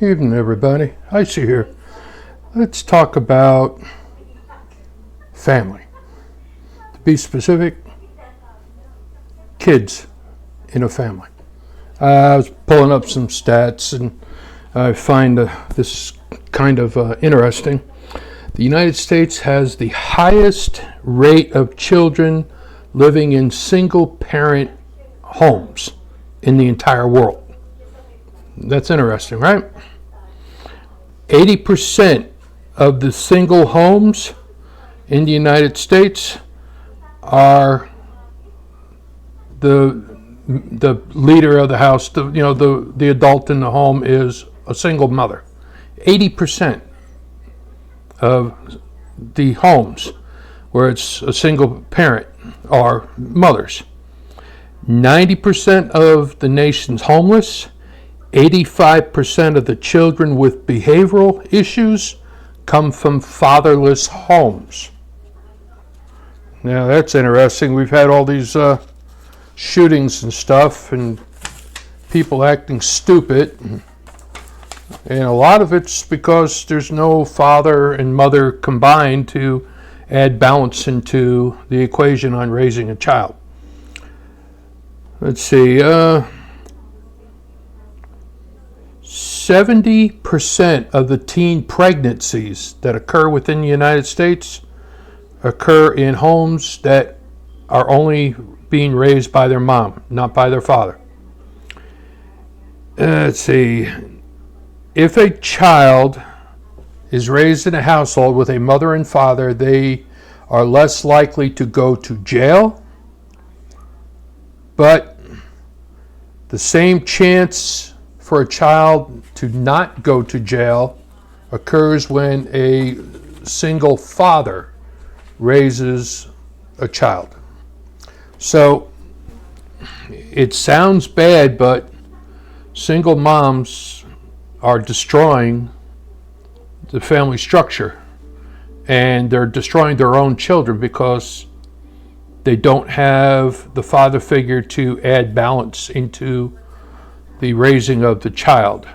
Evening, everybody. ICY here. Let's talk about family. To be specific, kids in a family. I was pulling up some stats and I find this kind of interesting. The United States has the highest rate of children living in single-parent homes in the entire world. That's interesting, right? 80% of the single homes in the United States are the leader of the house, the adult in the home is a single mother. 80% of the homes where it's a single parent are mothers. 90% of the nation's homeless. 85% of the children with behavioral issues come from fatherless homes. Now that's interesting. We've had all these shootings and stuff and people acting stupid. And a lot of it's because there's no father and mother combined to add balance into the equation on raising a child. Let's see. 70% of the teen pregnancies that occur within the United States occur in homes that are only being raised by their mom, not by their father. Let's see. If a child is raised in a household with a mother and father, they are less likely to go to jail, but the same chance for a child to not go to jail occurs when a single father raises a child. So it sounds bad, but single moms are destroying the family structure, and they're destroying their own children because they don't have the father figure to add balance into the raising of the child.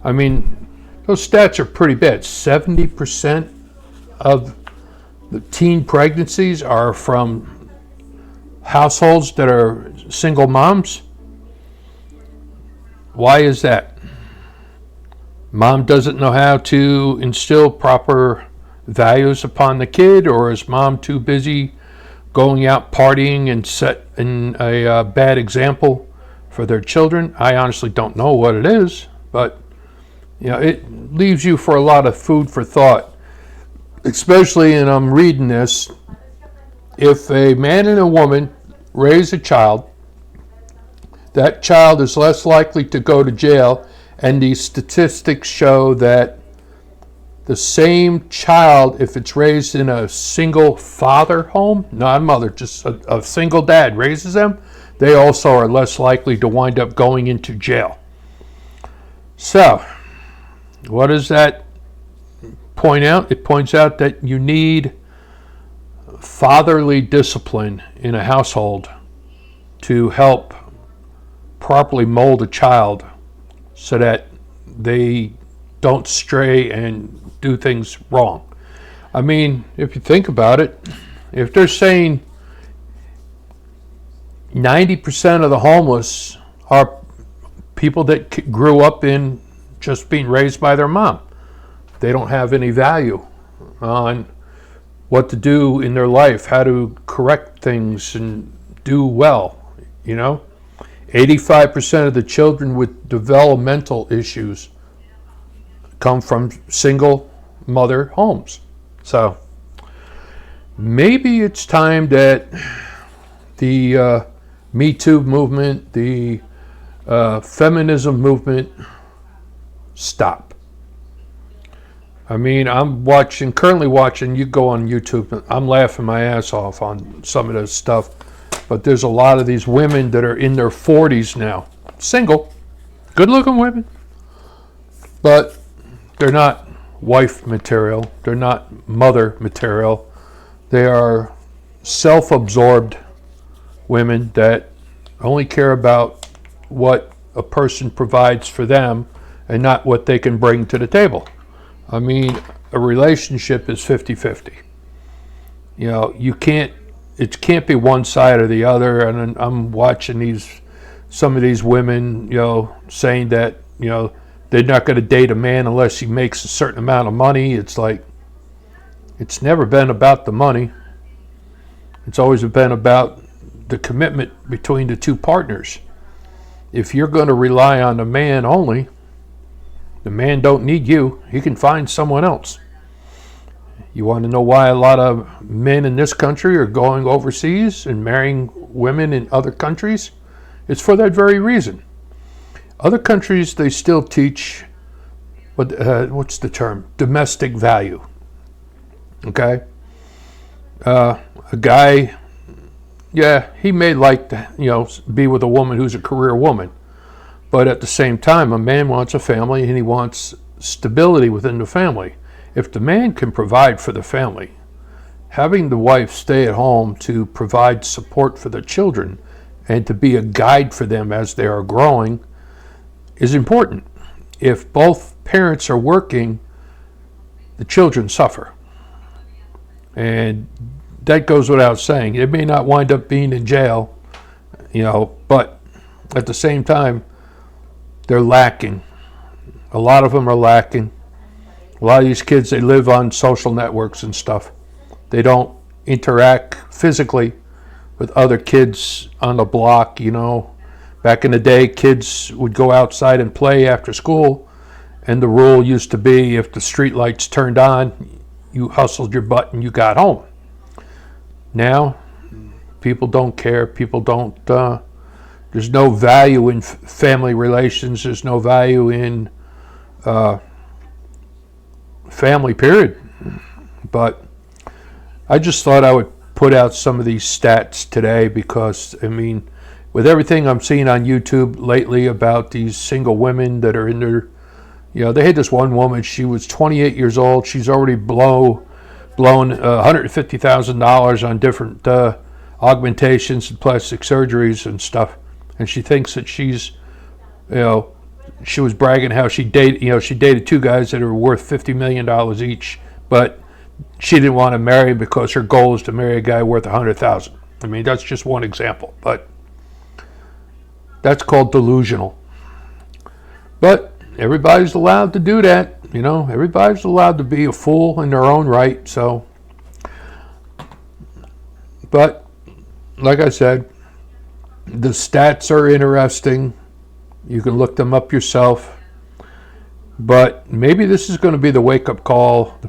I mean, those stats are pretty bad. 70% of the teen pregnancies are from households that are single moms. Why is that? Mom doesn't know how to instill proper values upon the kid, or is mom too busy going out partying and setting a bad example for their children? I honestly don't know what it is, but it leaves you for a lot of food for thought, especially, and I'm reading this, if a man and a woman raise a child, that child is less likely to go to jail, and these statistics show that the same child, if it's raised in a single father home, not a mother, just a single dad raises them, they also are less likely to wind up going into jail. So, what does that point out? It points out that you need fatherly discipline in a household to help properly mold a child so that they don't stray and do things wrong. I mean, if you think about it, if they're saying 90% of the homeless are people that grew up in just being raised by their mom. They don't have any value on what to do in their life, how to correct things and do well, 85% of the children with developmental issues come from single mother homes. So maybe it's time that the Me Too movement, the feminism movement stop. I mean, I'm currently watching, you go on YouTube, I'm laughing my ass off on some of this stuff, but there's a lot of these women that are in their 40s now, single, good looking women, but they're not wife material, they're not mother material, they are self-absorbed women that only care about what a person provides for them and not what they can bring to the table. I mean, a relationship is 50-50. You know, it can't be one side or the other. And I'm watching some of these women, you know, saying that, you know, they're not going to date a man unless he makes a certain amount of money. It's like, it's never been about the money. It's always been about the commitment between the two partners. If you're going to rely on the man only, the man don't need you. He can find someone else. You want to know why a lot of men in this country are going overseas and marrying women in other countries? It's for that very reason. Other countries, they still teach, what's the term? Domestic value. Okay? A guy, yeah, he may like to, you know, be with a woman who's a career woman. But at the same time, a man wants a family and he wants stability within the family. If the man can provide for the family, having the wife stay at home to provide support for the children and to be a guide for them as they are growing is important. If both parents are working, the children suffer. And that goes without saying. They may not wind up being in jail, you know, but at the same time, they're lacking. A lot of them are lacking. A lot of these kids, they live on social networks and stuff. They don't interact physically with other kids on the block, you know. Back in the day, kids would go outside and play after school, and the rule used to be if the street lights turned on, you hustled your butt and you got home. Now, people don't care. People don't, there's no value in family relations. There's no value in family, period. But I just thought I would put out some of these stats today because, I mean, with everything I'm seeing on YouTube lately about these single women that are in their, you know, they had this one woman, she was 28 years old. She's already blown $150,000 on different augmentations and plastic surgeries and stuff. And she thinks that she's, you know, she was bragging how she dated two guys that are worth $50 million each, but she didn't want to marry because her goal is to marry a guy worth $100,000. I mean, that's just one example, but that's called delusional. But everybody's allowed to do that, you know. Everybody's allowed to be a fool in their own right. So, but like I said, the stats are interesting. You can look them up yourself. But maybe this is going to be the wake-up call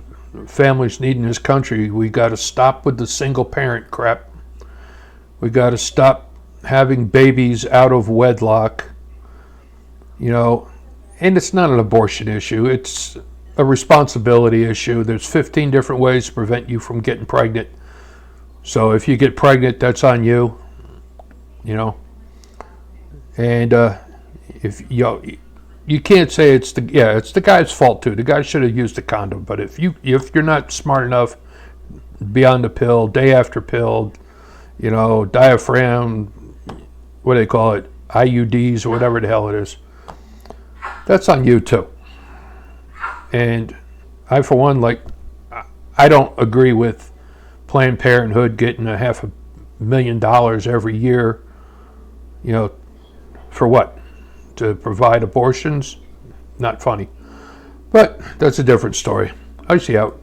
families need in this country. We got to stop with the single parent crap. We got to stop having babies out of wedlock. You know, and it's not an abortion issue. It's a responsibility issue. There's 15 different ways to prevent you from getting pregnant. So if you get pregnant, that's on you. You know, and if you can't say it's the guy's fault too. The guy should have used a condom. But if you're not smart enough, be on the pill day after pill, you know, diaphragm, what do they call it, IUDs or whatever the hell it is. That's on you too. And I, for one, I don't agree with Planned Parenthood getting $500,000 every year, you know, for what? To provide abortions? Not funny. But that's a different story. I see out.